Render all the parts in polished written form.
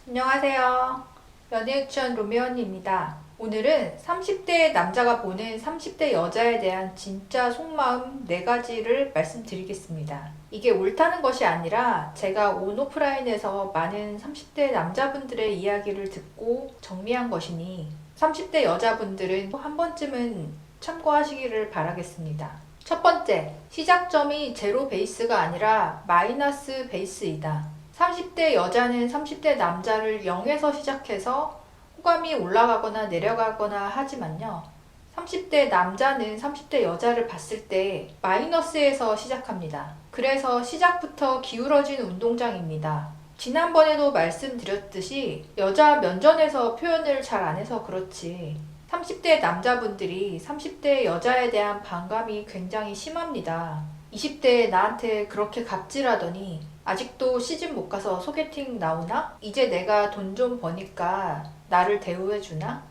안녕하세요. 연애유치원 로미오 언니입니다. 오늘은 30대 남자가 보는 30대 여자에 대한 진짜 속마음 4가지를 말씀드리겠습니다. 이게 옳다는 것이 아니라 제가 온오프라인에서 많은 30대 남자분들의 이야기를 듣고 정리한 것이니 30대 여자분들은 한 번쯤은 참고하시기를 바라겠습니다. 첫 번째, 시작점이 제로 베이스가 아니라 마이너스 베이스이다. 30대 여자는 30대 남자를 0에서 시작해서 호감이 올라가거나 내려가거나 하지만요. 30대 남자는 30대 여자를 봤을 때 마이너스에서 시작합니다. 그래서 시작부터 기울어진 운동장입니다. 지난번에도 말씀드렸듯이 여자 면전에서 표현을 잘 안 해서 그렇지 30대 남자분들이 30대 여자에 대한 반감이 굉장히 심합니다. 20대에 나한테 그렇게 갑질하더니 아직도 시집 못 가서 소개팅 나오나? 이제 내가 돈 좀 버니까 나를 대우해주나?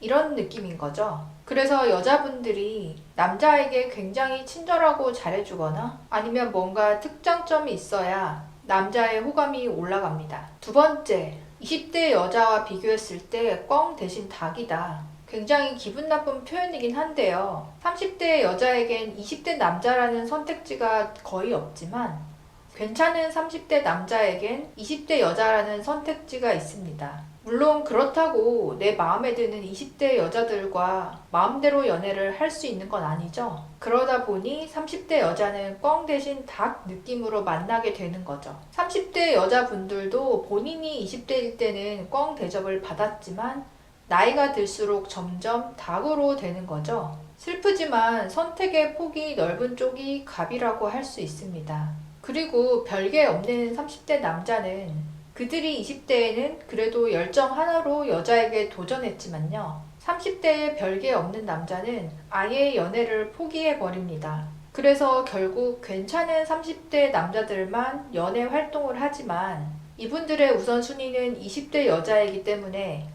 이런 느낌인 거죠. 그래서 여자분들이 남자에게 굉장히 친절하고 잘해주거나 아니면 뭔가 특장점이 있어야 남자의 호감이 올라갑니다. 두 번째, 20대 여자와 비교했을 때 꽝 대신 닭이다. 굉장히 기분 나쁜 표현이긴 한데요. 30대 여자에겐 20대 남자라는 선택지가 거의 없지만 괜찮은 30대 남자에겐 20대 여자라는 선택지가 있습니다. 물론 그렇다고 내 마음에 드는 20대 여자들과 마음대로 연애를 할 수 있는 건 아니죠. 그러다 보니 30대 여자는 꽝 대신 닭 느낌으로 만나게 되는 거죠. 30대 여자분들도 본인이 20대일 때는 꽝 대접을 받았지만 나이가 들수록 점점 닭으로 되는 거죠. 슬프지만 선택의 폭이 넓은 쪽이 갑이라고 할 수 있습니다. 그리고 별게 없는 30대 남자는 그들이 20대에는 그래도 열정 하나로 여자에게 도전했지만요. 30대에 별게 없는 남자는 아예 연애를 포기해버립니다. 그래서 결국 괜찮은 30대 남자들만 연애 활동을 하지만 이분들의 우선순위는 20대 여자이기 때문에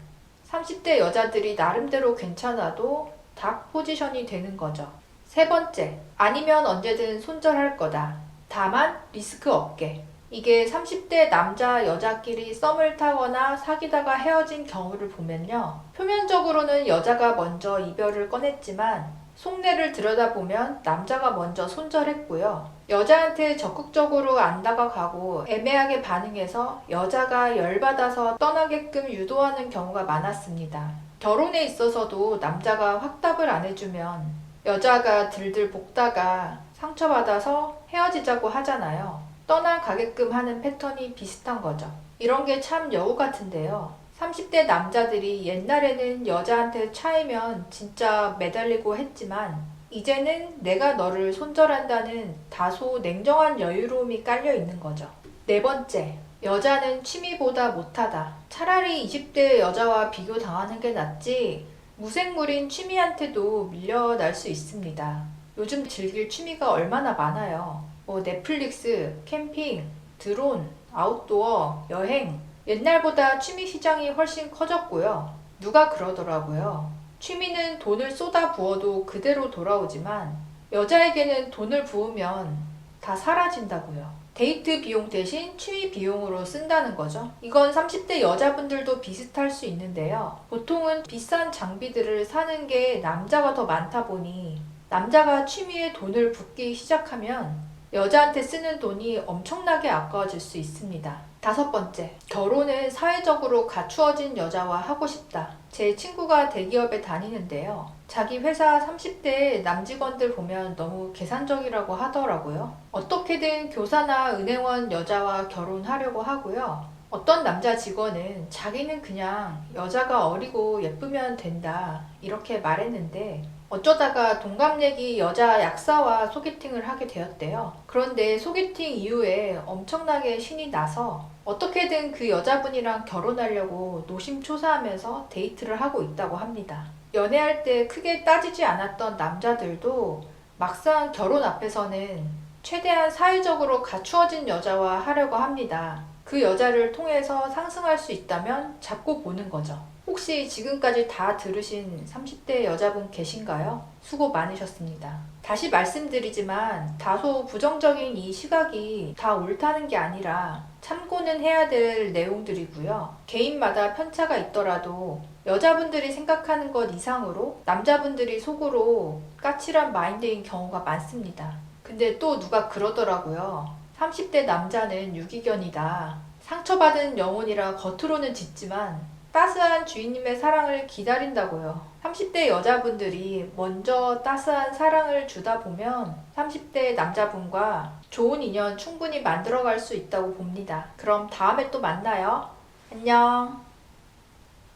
30대 여자들이 나름대로 괜찮아도 닭 포지션이 되는 거죠. 세 번째, 아니면 언제든 손절할 거다. 다만 리스크 없게. 이게 30대 남자 여자끼리 썸을 타거나 사귀다가 헤어진 경우를 보면요. 표면적으로는 여자가 먼저 이별을 꺼냈지만 속내를 들여다보면 남자가 먼저 손절했고요. 여자한테 적극적으로 안 다가가고 애매하게 반응해서 여자가 열받아서 떠나게끔 유도하는 경우가 많았습니다. 결혼에 있어서도 남자가 확답을 안 해주면 여자가 들들 볶다가 상처받아서 헤어지자고 하잖아요. 떠나가게끔 하는 패턴이 비슷한 거죠. 이런 게 참 여우 같은데요. 30대 남자들이 옛날에는 여자한테 차이면 진짜 매달리고 했지만 이제는 내가 너를 손절한다는 다소 냉정한 여유로움이 깔려 있는 거죠. 네 번째, 여자는 취미보다 못하다. 차라리 20대 여자와 비교당하는 게 낫지 무색물인 취미한테도 밀려날 수 있습니다. 요즘 즐길 취미가 얼마나 많아요. 넷플릭스, 캠핑, 드론, 아웃도어, 여행. 옛날보다 취미 시장이 훨씬 커졌고요. 누가 그러더라고요. 취미는 돈을 쏟아 부어도 그대로 돌아오지만 여자에게는 돈을 부으면 다 사라진다고요. 데이트 비용 대신 취미 비용으로 쓴다는 거죠. 이건 30대 여자분들도 비슷할 수 있는데요. 보통은 비싼 장비들을 사는 게 남자가 더 많다 보니 남자가 취미에 돈을 붓기 시작하면 여자한테 쓰는 돈이 엄청나게 아까워질 수 있습니다. 다섯 번째, 결혼은 사회적으로 갖추어진 여자와 하고 싶다. 제 친구가 대기업에 다니는데요. 자기 회사 30대 남직원들 보면 너무 계산적이라고 하더라고요. 어떻게든 교사나 은행원 여자와 결혼하려고 하고요. 어떤 남자 직원은 자기는 그냥 여자가 어리고 예쁘면 된다 이렇게 말했는데 어쩌다가 동갑내기 여자 약사와 소개팅을 하게 되었대요. 그런데 소개팅 이후에 엄청나게 신이 나서 어떻게든 그 여자분이랑 결혼하려고 노심초사하면서 데이트를 하고 있다고 합니다. 연애할 때 크게 따지지 않았던 남자들도 막상 결혼 앞에서는 최대한 사회적으로 갖추어진 여자와 하려고 합니다. 그 여자를 통해서 상승할 수 있다면 잡고 보는 거죠. 혹시 지금까지 다 들으신 30대 여자분 계신가요? 수고 많으셨습니다. 다시 말씀드리지만 다소 부정적인 이 시각이 다 옳다는 게 아니라 참고는 해야 될 내용들이고요. 개인마다 편차가 있더라도 여자분들이 생각하는 것 이상으로 남자분들이 속으로 까칠한 마인드인 경우가 많습니다. 근데 또 누가 그러더라고요. 30대 남자는 유기견이다. 상처받은 영혼이라 겉으로는 짖지만 따스한 주인님의 사랑을 기다린다고요. 30대 여자분들이 먼저 따스한 사랑을 주다 보면 30대 남자분과 좋은 인연 충분히 만들어갈 수 있다고 봅니다. 그럼 다음에 또 만나요. 안녕.